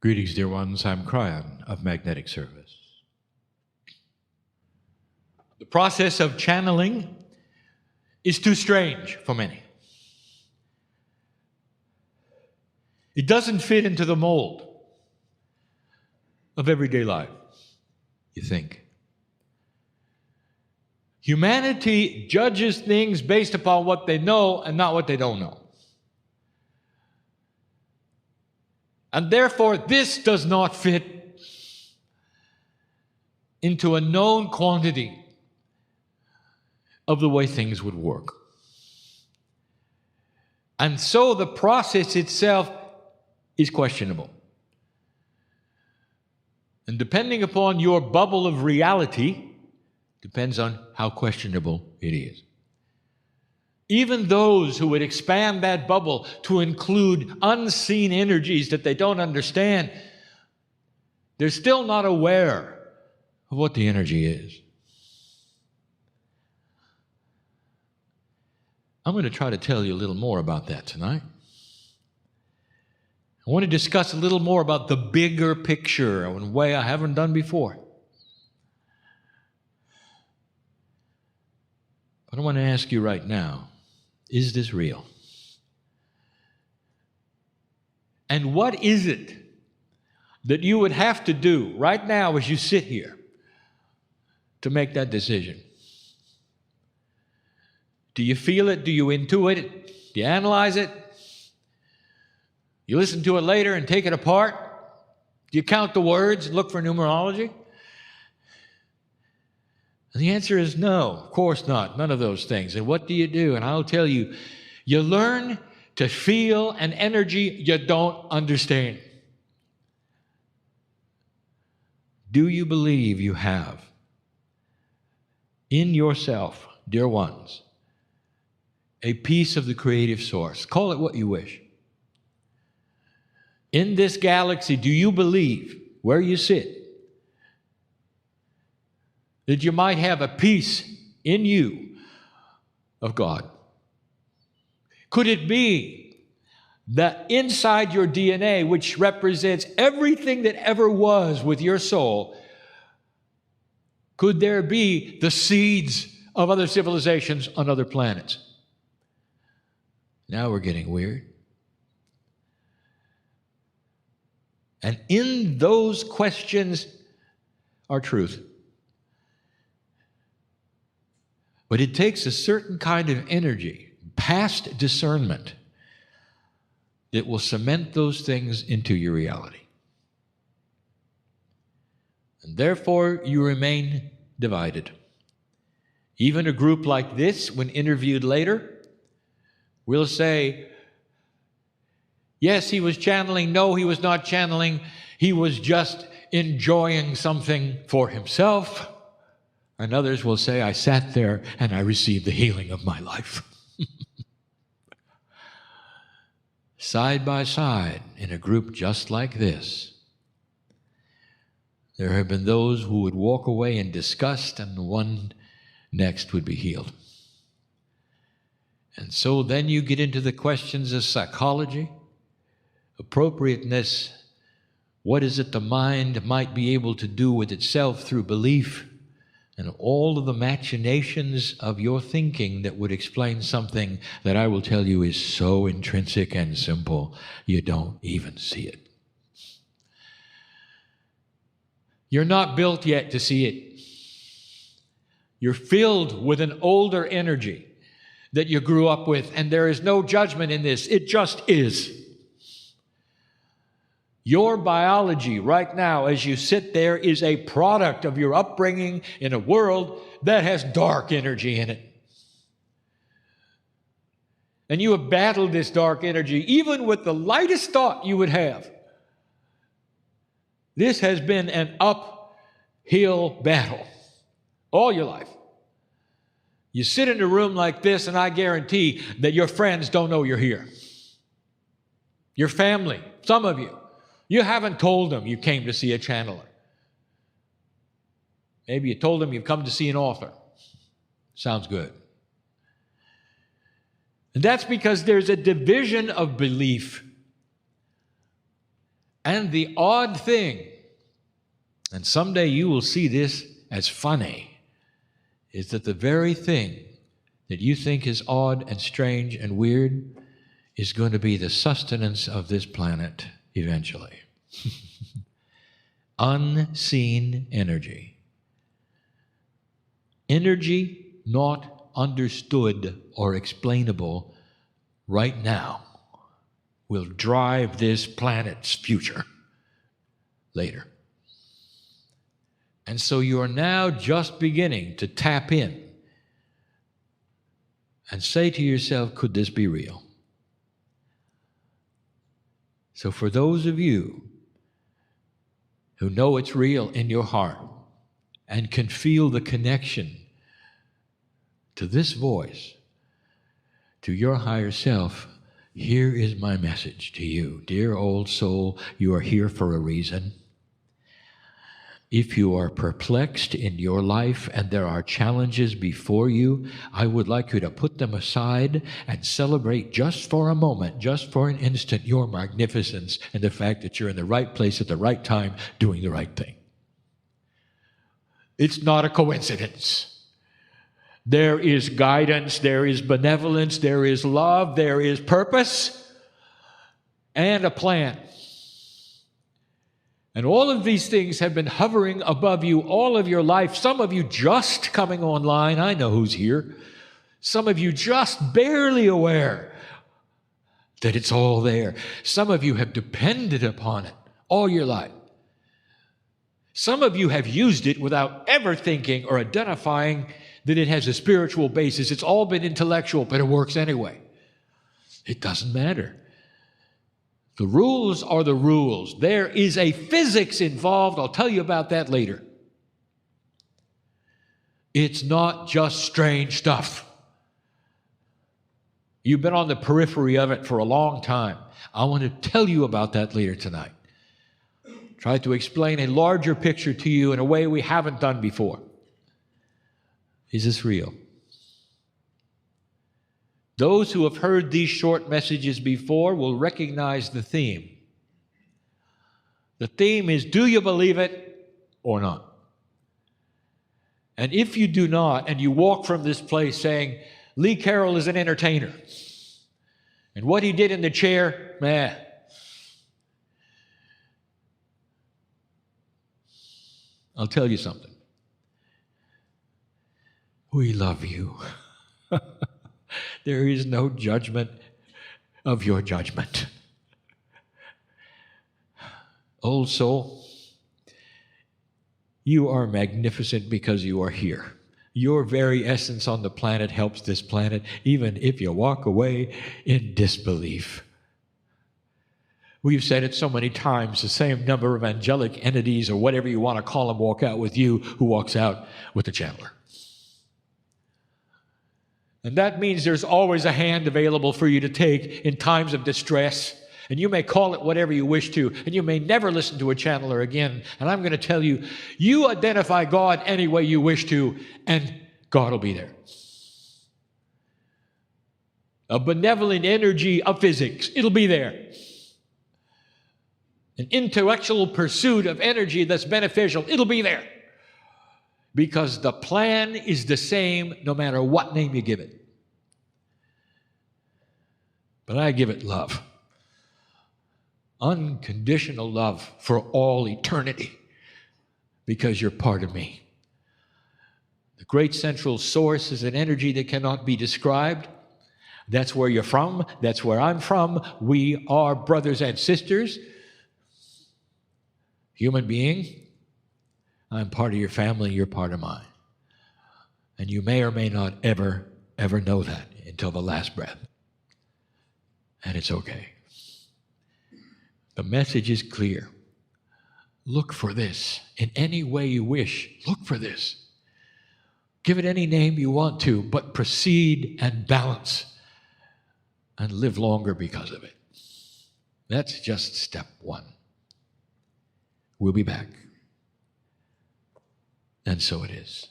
Greetings, dear ones. I'm Kryon of Magnetic Service. The process of channeling is too strange for many. It doesn't fit into the mold of everyday life, you think. Humanity judges things based upon what they know and not what they don't know. And therefore, this does not fit into a known quantity of the way things would work. And so the process itself is questionable. And depending upon your bubble of reality, depends on how questionable it is. Even those who would expand that bubble to include unseen energies that they don't understand, they're still not aware of what the energy is. I'm going to try to tell you a little more about that tonight. I want to discuss a little more about the bigger picture in a way I haven't done before. But I want to ask you right now, is this real? And what is it that you would have to do right now as you sit here to make that decision? Do you feel it? Do you intuit it? Do you analyze it? You listen to it later and take it apart? Do you count the words and look for numerology? And the answer is no, of course not, none of those things. And what do you do? And I'll tell you, you learn to feel an energy you don't understand. Do you believe you have in yourself, dear ones, a piece of the creative source? Call it what you wish. In this galaxy, do you believe, where you sit, that you might have a piece in you of God? Could it be that inside your DNA, which represents everything that ever was with your soul, could there be the seeds of other civilizations on other planets? Now we're getting weird. And in those questions are truth. But it takes a certain kind of energy, past discernment, that will cement those things into your reality. And therefore, you remain divided. Even a group like this, when interviewed later, will say, yes, he was channeling. No, he was not channeling. He was just enjoying something for himself. And others will say, I sat there and I received the healing of my life. Side by side, in a group just like this, there have been those who would walk away in disgust, and the one next would be healed. And so then you get into the questions of psychology, appropriateness, what is it the mind might be able to do with itself through belief, and all of the machinations of your thinking that would explain something that I will tell you is so intrinsic and simple, you don't even see it. You're not built yet to see it. You're filled with an older energy that you grew up with, and there is no judgment in this. It just is. Your biology right now, as you sit there, is a product of your upbringing in a world that has dark energy in it. And you have battled this dark energy, even with the lightest thought you would have. This has been an uphill battle all your life. You sit in a room like this, and I guarantee that your friends don't know you're here. Your family, some of you haven't told them you came to see a channeler. Maybe you told them you've come to see an author. Sounds good. And that's because there's a division of belief And the odd thing, and someday you will see this as funny, is that the very thing that you think is odd and strange and weird is going to be the sustenance of this planet eventually. Unseen energy. Energy not understood or explainable right now will drive this planet's future later. And so you are now just beginning to tap in and say to yourself, could this be real? So for those of you who know it's real in your heart and can feel the connection to this voice, to your higher self, here is my message to you. Dear old soul, you are here for a reason. If you are perplexed in your life and there are challenges before you, I would like you to put them aside and celebrate just for a moment, just for an instant, your magnificence and the fact that you're in the right place at the right time doing the right thing. It's not a coincidence. There is guidance, there is benevolence, there is love, there is purpose, and a plan. And all of these things have been hovering above you all of your life. Some of you just coming online. I know who's here. Some of you just barely aware that it's all there. Some of you have depended upon it all your life. Some of you have used it without ever thinking or identifying that it has a spiritual basis. It's all been intellectual, but it works anyway. It doesn't matter. The rules are the rules. There is a physics involved. I'll tell you about that later. It's not just strange stuff. You've been on the periphery of it for a long time. I want to tell you about that later tonight. Try to explain a larger picture to you in a way we haven't done before. Is this real? Those who have heard these short messages before will recognize the theme. The theme is, do you believe it or not? And if you do not, and you walk from this place saying, Lee Carroll is an entertainer, and what he did in the chair, I'll tell you something. We love you. There is no judgment of your judgment. Old soul, you are magnificent because you are here. Your very essence on the planet helps this planet, even if you walk away in disbelief. We've said it so many times, the same number of angelic entities, or whatever you want to call them, walk out with you who walks out with the channeler. And that means there's always a hand available for you to take in times of distress. And you may call it whatever you wish to, and you may never listen to a channeler again. And I'm going to tell you, you identify God any way you wish to, and God will be there. A benevolent energy of physics, it'll be there. An intellectual pursuit of energy that's beneficial, it'll be there. Because the plan is the same no matter what name you give it. But I give it love. Unconditional love for all eternity. Because you're part of me. The great central source is an energy that cannot be described. That's where you're from. That's where I'm from. We are brothers and sisters. Human being. I'm part of your family, you're part of mine. And you may or may not ever know that until the last breath. And it's okay. The message is clear. Look for this in any way you wish. Look for this. Give it any name you want to, but proceed and balance and live longer because of it. That's just step one. We'll be back. And so it is.